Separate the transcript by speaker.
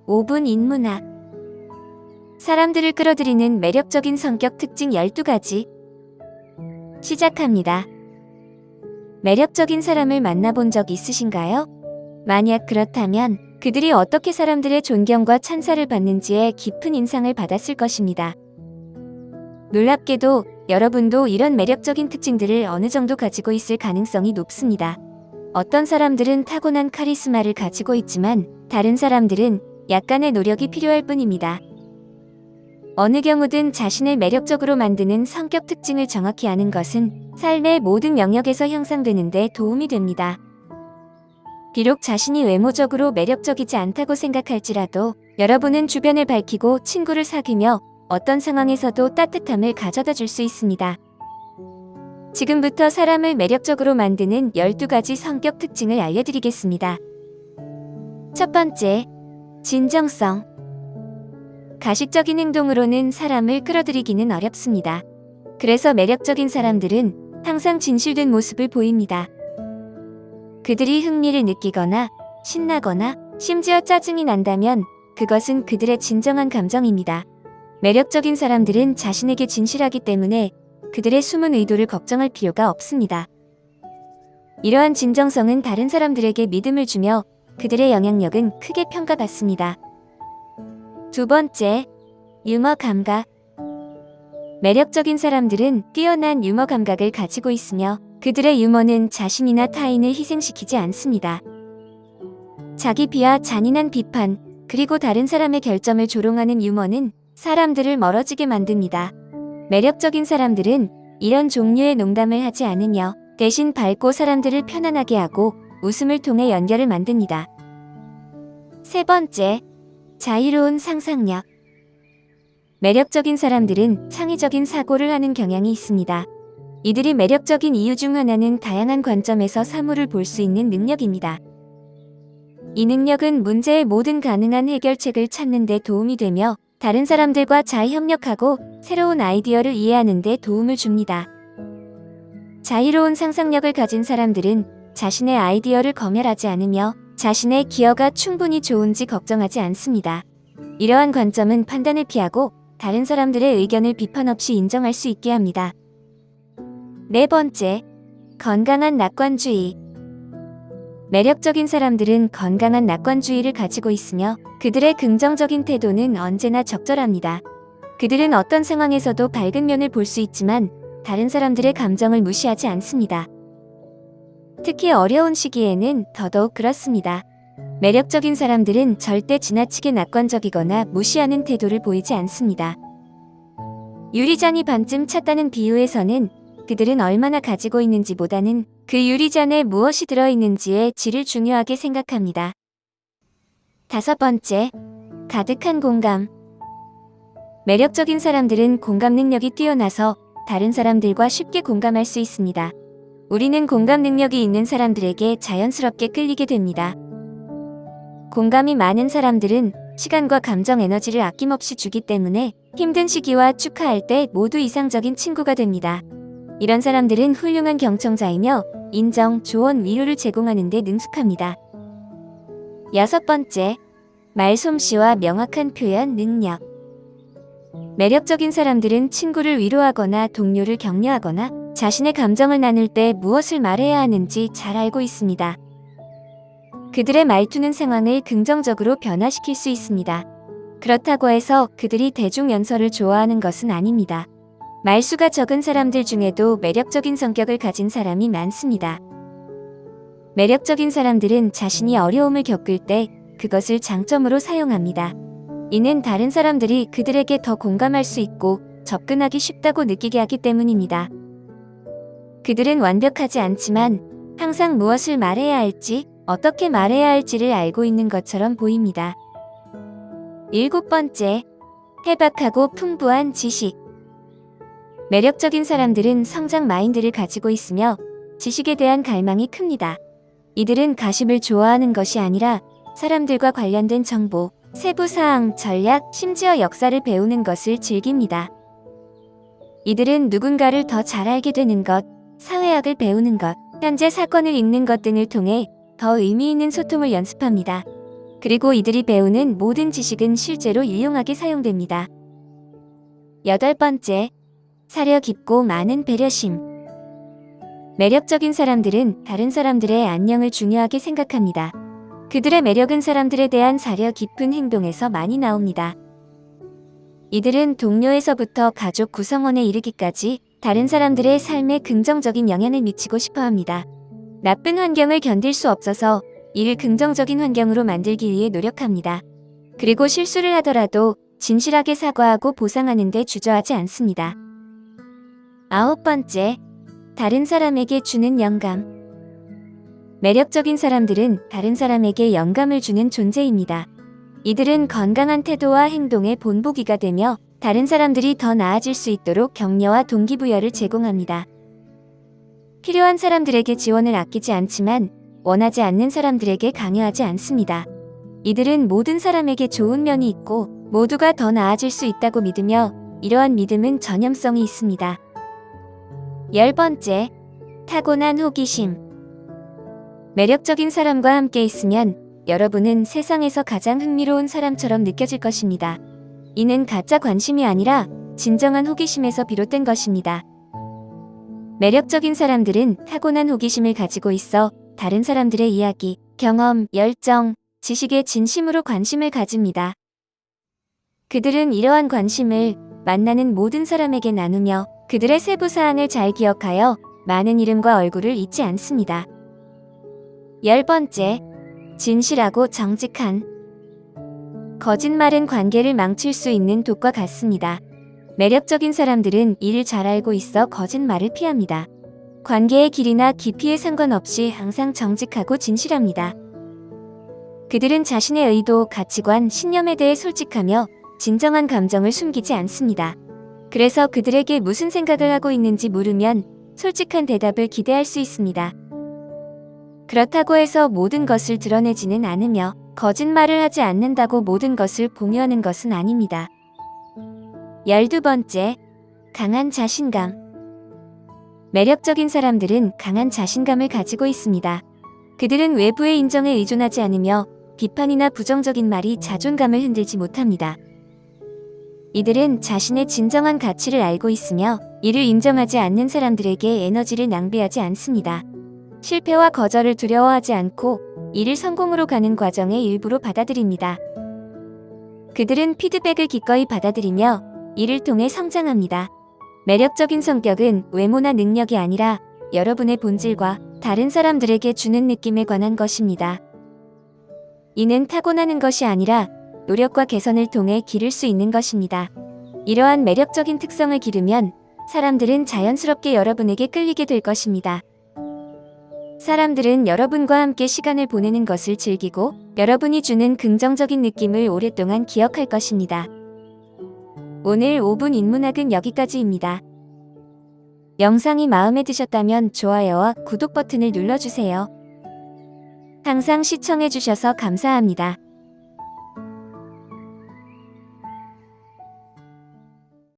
Speaker 1: 5분 인문학. 사람들을 끌어들이는 매력적인 성격 특징 12가지. 시작합니다. 매력적인 사람을 만나본 적 있으신가요? 만약 그렇다면 그들이 어떻게 사람들의 존경과 찬사를 받는지에 깊은 인상을 받았을 것입니다. 놀랍게도 여러분도 이런 매력적인 특징들을 어느 정도 가지고 있을 가능성이 높습니다. 어떤 사람들은 타고난 카리스마를 가지고 있지만 다른 사람들은 약간의 노력이 필요할 뿐입니다. 어느 경우든 자신을 매력적으로 만드는 성격 특징을 정확히 아는 것은 삶의 모든 영역에서 향상되는 데 도움이 됩니다. 비록 자신이 외모적으로 매력적이지 않다고 생각할지라도 여러분은 주변을 밝히고 친구를 사귀며 어떤 상황에서도 따뜻함을 가져다 줄 수 있습니다. 지금부터 사람을 매력적으로 만드는 12가지 성격 특징을 알려드리겠습니다. 첫 번째, 진정성. 가식적인 행동으로는 사람을 끌어들이기는 어렵습니다. 그래서 매력적인 사람들은 항상 진실된 모습을 보입니다. 그들이 흥미를 느끼거나 신나거나 심지어 짜증이 난다면 그것은 그들의 진정한 감정입니다. 매력적인 사람들은 자신에게 진실하기 때문에 그들의 숨은 의도를 걱정할 필요가 없습니다. 이러한 진정성은 다른 사람들에게 믿음을 주며 그들의 영향력은 크게 평가받습니다. 두 번째, 유머 감각. 매력적인 사람들은 뛰어난 유머 감각을 가지고 있으며 그들의 유머는 자신이나 타인을 희생시키지 않습니다. 자기 비하 잔인한 비판, 그리고 다른 사람의 결점을 조롱하는 유머는 사람들을 멀어지게 만듭니다. 매력적인 사람들은 이런 종류의 농담을 하지 않으며 대신 밝고 사람들을 편안하게 하고 웃음을 통해 연결을 만듭니다. 세 번째, 자유로운 상상력. 매력적인 사람들은 창의적인 사고를 하는 경향이 있습니다. 이들이 매력적인 이유 중 하나는 다양한 관점에서 사물을 볼 수 있는 능력입니다. 이 능력은 문제의 모든 가능한 해결책을 찾는 데 도움이 되며 다른 사람들과 잘 협력하고 새로운 아이디어를 이해하는 데 도움을 줍니다. 자유로운 상상력을 가진 사람들은 자신의 아이디어를 검열하지 않으며 자신의 기여가 충분히 좋은지 걱정하지 않습니다. 이러한 관점은 판단을 피하고 다른 사람들의 의견을 비판 없이 인정할 수 있게 합니다. 네 번째, 건강한 낙관주의. 매력적인 사람들은 건강한 낙관주의를 가지고 있으며 그들의 긍정적인 태도는 언제나 적절합니다. 그들은 어떤 상황에서도 밝은 면을 볼 수 있지만 다른 사람들의 감정을 무시하지 않습니다. 특히 어려운 시기에는 더더욱 그렇습니다. 매력적인 사람들은 절대 지나치게 낙관적이거나 무시하는 태도를 보이지 않습니다. 유리잔이 반쯤 찼다는 비유에서는 그들은 얼마나 가지고 있는지보다는 그 유리잔에 무엇이 들어있는지의 질을 중요하게 생각합니다. 다섯 번째, 가득한 공감. 매력적인 사람들은 공감 능력이 뛰어나서 다른 사람들과 쉽게 공감할 수 있습니다. 우리는 공감 능력이 있는 사람들에게 자연스럽게 끌리게 됩니다. 공감이 많은 사람들은 시간과 감정 에너지를 아낌없이 주기 때문에 힘든 시기와 축하할 때 모두 이상적인 친구가 됩니다. 이런 사람들은 훌륭한 경청자이며 인정, 조언, 위로를 제공하는 데 능숙합니다. 여섯 번째, 말솜씨와 명확한 표현 능력. 매력적인 사람들은 친구를 위로하거나 동료를 격려하거나 자신의 감정을 나눌 때 무엇을 말해야 하는지 잘 알고 있습니다. 그들의 말투는 상황을 긍정적으로 변화시킬 수 있습니다. 그렇다고 해서 그들이 대중연설을 좋아하는 것은 아닙니다. 말수가 적은 사람들 중에도 매력적인 성격을 가진 사람이 많습니다. 매력적인 사람들은 자신이 어려움을 겪을 때 그것을 장점으로 사용합니다. 이는 다른 사람들이 그들에게 더 공감할 수 있고 접근하기 쉽다고 느끼게 하기 때문입니다. 그들은 완벽하지 않지만 항상 무엇을 말해야 할지, 어떻게 말해야 할지를 알고 있는 것처럼 보입니다. 일곱 번째, 해박하고 풍부한 지식. 매력적인 사람들은 성장 마인드를 가지고 있으며 지식에 대한 갈망이 큽니다. 이들은 가십을 좋아하는 것이 아니라 사람들과 관련된 정보, 세부사항, 전략, 심지어 역사를 배우는 것을 즐깁니다. 이들은 누군가를 더 잘 알게 되는 것, 사회학을 배우는 것, 현재 사건을 읽는 것 등을 통해 더 의미 있는 소통을 연습합니다. 그리고 이들이 배우는 모든 지식은 실제로 유용하게 사용됩니다. 8번째, 사려 깊고 많은 배려심. 매력적인 사람들은 다른 사람들의 안녕을 중요하게 생각합니다. 그들의 매력은 사람들에 대한 사려 깊은 행동에서 많이 나옵니다. 이들은 동료에서부터 가족 구성원에 이르기까지 다른 사람들의 삶에 긍정적인 영향을 미치고 싶어 합니다. 나쁜 환경을 견딜 수 없어서 이를 긍정적인 환경으로 만들기 위해 노력합니다. 그리고 실수를 하더라도 진실하게 사과하고 보상하는 데 주저하지 않습니다. 9번째, 다른 사람에게 주는 영감. 매력적인 사람들은 다른 사람에게 영감을 주는 존재입니다. 이들은 건강한 태도와 행동의 본보기가 되며 다른 사람들이 더 나아질 수 있도록 격려와 동기부여를 제공합니다. 필요한 사람들에게 지원을 아끼지 않지만 원하지 않는 사람들에게 강요하지 않습니다. 이들은 모든 사람에게 좋은 면이 있고 모두가 더 나아질 수 있다고 믿으며 이러한 믿음은 전염성이 있습니다. 10번째, 타고난 호기심. 매력적인 사람과 함께 있으면 여러분은 세상에서 가장 흥미로운 사람처럼 느껴질 것입니다. 이는 가짜 관심이 아니라 진정한 호기심에서 비롯된 것입니다. 매력적인 사람들은 타고난 호기심을 가지고 있어 다른 사람들의 이야기, 경험, 열정, 지식에 진심으로 관심을 가집니다. 그들은 이러한 관심을 만나는 모든 사람에게 나누며 그들의 세부 사항을 잘 기억하여 많은 이름과 얼굴을 잊지 않습니다. 10번째, 진실하고 정직한. 거짓말은 관계를 망칠 수 있는 독과 같습니다. 매력적인 사람들은 이를 잘 알고 있어 거짓말을 피합니다. 관계의 길이나 깊이에 상관없이 항상 정직하고 진실합니다. 그들은 자신의 의도, 가치관, 신념에 대해 솔직하며 진정한 감정을 숨기지 않습니다. 그래서 그들에게 무슨 생각을 하고 있는지 물으면 솔직한 대답을 기대할 수 있습니다. 그렇다고 해서 모든 것을 드러내지는 않으며 거짓말을 하지 않는다고 모든 것을 공유하는 것은 아닙니다. 12번째, 강한 자신감. 매력적인 사람들은 강한 자신감을 가지고 있습니다. 그들은 외부의 인정에 의존하지 않으며 비판이나 부정적인 말이 자존감을 흔들지 못합니다. 이들은 자신의 진정한 가치를 알고 있으며 이를 인정하지 않는 사람들에게 에너지를 낭비하지 않습니다. 실패와 거절을 두려워하지 않고 이를 성공으로 가는 과정의 일부로 받아들입니다. 그들은 피드백을 기꺼이 받아들이며 이를 통해 성장합니다. 매력적인 성격은 외모나 능력이 아니라 여러분의 본질과 다른 사람들에게 주는 느낌에 관한 것입니다. 이는 타고나는 것이 아니라 노력과 개선을 통해 기를 수 있는 것입니다. 이러한 매력적인 특성을 기르면 사람들은 자연스럽게 여러분에게 끌리게 될 것입니다. 사람들은 여러분과 함께 시간을 보내는 것을 즐기고 여러분이 주는 긍정적인 느낌을 오랫동안 기억할 것입니다. 오늘 5분 인문학은 여기까지입니다. 영상이 마음에 드셨다면 좋아요와 구독 버튼을 눌러주세요. 항상 시청해주셔서 감사합니다.